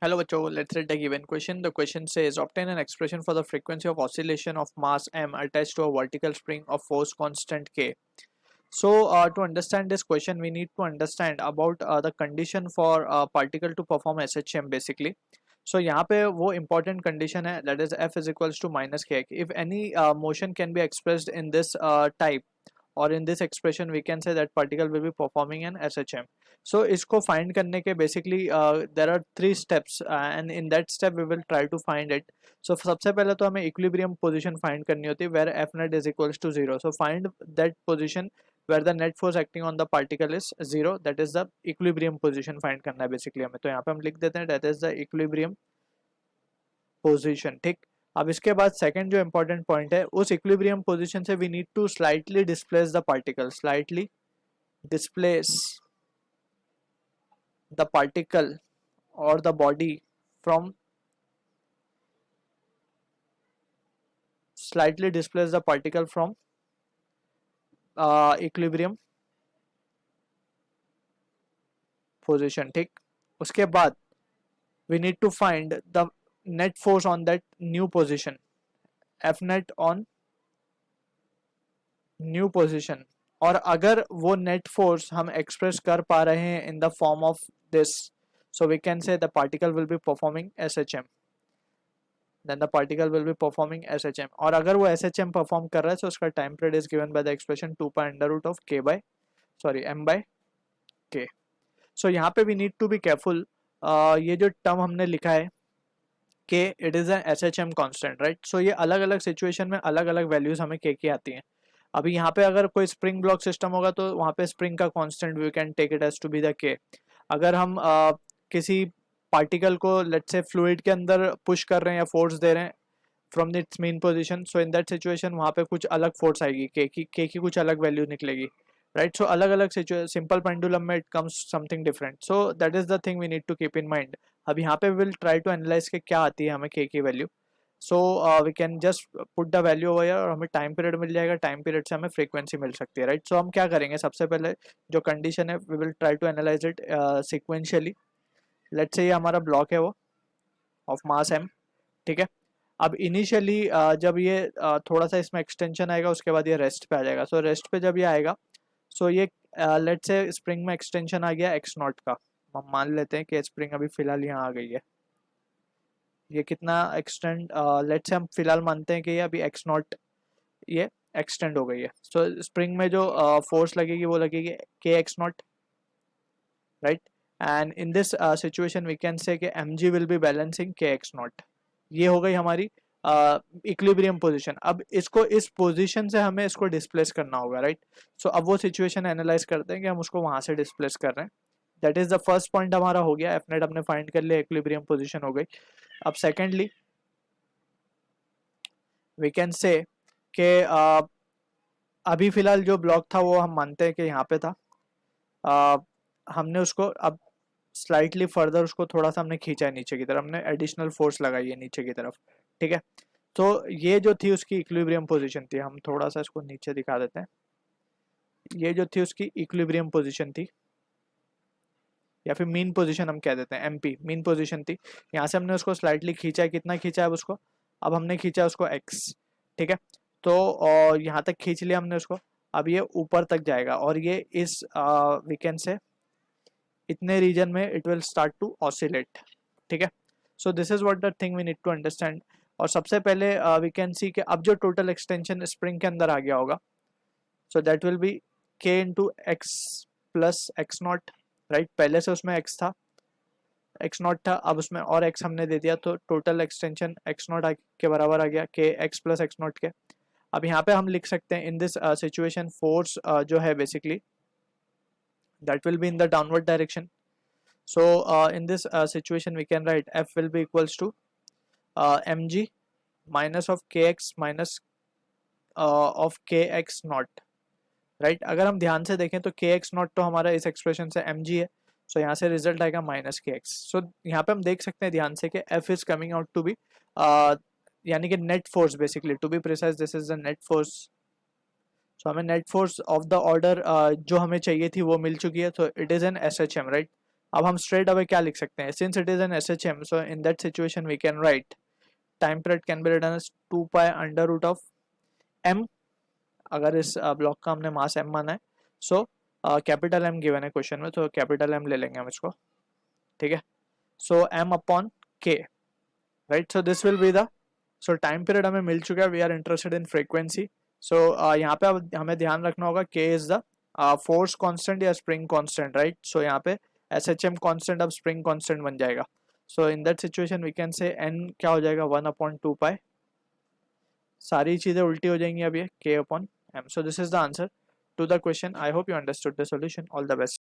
Hello बच्चों, let's read the given question. The question says obtain an expression for the frequency of oscillation of mass m attached to a vertical spring of force constant k. So to understand this question we need to understand about the condition for particle to perform SHM basically. So यहाँ पे वो important condition है, that is f is equals to minus k. If any motion can be expressed in this type or in this expression we can say that particle will be performing an SHM. So इसको find करने के basically there are three steps and in that step we will try to find it. So सबसे पहले तो हमें equilibrium position find करनी होती है where f net is equals to 0. So find that position where the net force acting on the particle is 0, that is the equilibrium position find करना है basically हमें. तो यहाँ पे हम लिख देते हैं that is the equilibrium position. ठीक. अब इसके बाद सेकंड जो इंपॉर्टेंट पॉइंट है, उस इक्विलिब्रियम पोजीशन से we need to slightly displace the particle, slightly displace the particle और the body from, slightly displace the particle from equilibrium position. ठीक. उसके बाद we need to find the net force on that new position, f net on new position. और अगर वो net force हम express कर पा रहे हैं in the form of this, so we can say the particle will be performing SHM. Then the particle will be performing SHM. और अगर वो SHM perform कर रहा है तो उसका time period is given by the expression 2 pi under root of k by m by k. So यहाँ पे we need to be careful. ये जो टर्म हमने लिखा है के it is an SHM constant, right. So ये अलग अलग सिचुएशन में अलग अलग वैल्यूज हमें के की आती हैं. अभी यहाँ पे अगर कोई स्प्रिंग ब्लॉक सिस्टम होगा तो वहाँ पे स्प्रिंग का constant we can take it as to be the K. अगर हम किसी पार्टिकल को लेट्स से फ्लूइड के अंदर पुश कर रहे हैं या फोर्स दे रहे हैं from its main position, so in that situation वहाँ पे कुछ अलग फोर्स आएगी, के की कुछ अलग वैल्यू निकलेगी, राइट. सो अलग अलग सिंपल पेंडुलम में it comes something different. So that is the thing we need to keep in mind. अब यहाँ पे विल ट्राई टू एनालाइज के क्या आती है हमें के की value. So we can just put the value over और हमें टाइम पीरियड मिल जाएगा, टाइम पीरियड से हमें फ्रीक्वेंसी मिल सकती है, राइट. सो हम क्या करेंगे, सबसे पहले जो कंडीशन है we will try to analyse it sequentially. Let's say ये हमारा ब्लॉक है वो ऑफ मास एम. ठीक है. अब इनिशियली जब ये थोड़ा सा इसमें एक्सटेंशन आएगा उसके बाद ये रेस्ट पे आ जाएगा. सो रेस्ट पे जब ये आएगा सो ये लेट्स से स्प्रिंग में एक्सटेंशन आ गया एक्स नॉट का. हम मान लेते हैं कि स्प्रिंग अभी फिलहाल यहाँ आ गई है. ये कितना एक्सटेंड, लेट्स से हम फिलहाल मानते हैं कि ये अभी एक्स नॉट ये एक्सटेंड हो गई है. सो स्प्रिंग में जो फोर्स लगेगी वो लगेगी k x naught, right. And in this situation we can say कि M G will be balancing k x naught. ये हो गई हमारी इक्विलिब्रियम पोजीशन. अब इसको इस पोजीशन से हमें इसको डिस्प्लेस करना होगा, राइट. सो अब वो सिचुएशन एनालाइज करते हैं कि हम उसको वहां से डिस्प्लेस कर रहे हैं. That is the first point हमारा हो गया, एफ नेट हमने फाइंड कर लिया, इक्विलिब्रियम पोजीशन हो गई. अब सेकेंडली वी कैन से कि अभी फिलहाल जो ब्लॉक था वो हम मानते हैं कि यहाँ पे था. हमने उसको अब स्लाइटली फर्दर उसको थोड़ा सा हमने खींचा है नीचे की तरफ, हमने एडिशनल फोर्स लगाई है नीचे की तरफ. ठीक है. तो ये जो थी उसकी इक्विलिब्रियम पोजीशन थी. हम थोड़ा सा इसको नीचे दिखा देते हैं. ये जो थी उसकी इक्विलिब्रियम पोजीशन थी या फिर मीन पोजीशन हम कह देते हैं, एमपी मीन पोजीशन थी. यहाँ से हमने उसको स्लाइटली खींचा है. कितना खींचा है उसको, अब हमने खींचा है उसको एक्स. ठीक है. तो यहाँ तक खींच लिया हमने उसको. अब ये ऊपर तक जाएगा और ये इस वी कैन से इतने रीजन में it will start to oscillate. ठीक है. So this is what the thing we need to understand. और सबसे पहले वी कैन सी कि अब जो टोटल एक्सटेंशन स्प्रिंग के अंदर आ गया होगा सो दैट विल बी के into x plus x naught, right. पहले से उसमें एक्स था, एक्स नॉट था, अब उसमें और एक्स हमने दे दिया तो टोटल एक्सटेंशन एक्स नॉट के बराबर आ गया के एक्स प्लस एक्स नॉट के. अब यहाँ पे हम लिख सकते हैं इन दिस सिचुएशन फोर्स जो है basically that will be in the downward direction. So in this situation we can write f will be equals to mg minus of kx minus of kx naught, right. अगर हम ध्यान से देखें तो kx naught तो हमारा इस expression से mg है. सो यहाँ से रिजल्ट आएगा माइनस kx. सो यहाँ पे हम देख सकते हैं ध्यान से कि f is coming out to be यानी कि net force basically, to be precise this is the net force. So हमें net force of the order जो हमें चाहिए थी वो मिल चुकी है. तो it is an S H M, right. अब हम स्ट्रेट अवे क्या लिख सकते हैं, since it is an SHM, so in that situation we can write time period can be written as 2 pi under root of m, अगर इस block का हमने मास m माना है, सो कैपिटल M गिवन है क्वेश्चन में, तो कैपिटल M ले लेंगे हम इसको, ठीक है। So m upon k, right, so this will be the, so time period हमें मिल चुका है, we are interested in frequency. So यहाँ पे अब हमें ध्यान रखना होगा k is the force constant या स्प्रिंग कांस्टेंट, राइट, सो यहाँ पे SHM कांस्टेंट अब स्प्रिंग कांस्टेंट बन जाएगा। So in that situation we can say n क्या हो जाएगा 1/2 पाई, सारी चीजें उल्टी हो जाएंगी अब ये k/m। So this is the answer to the question. I hope you understood the solution. All the best.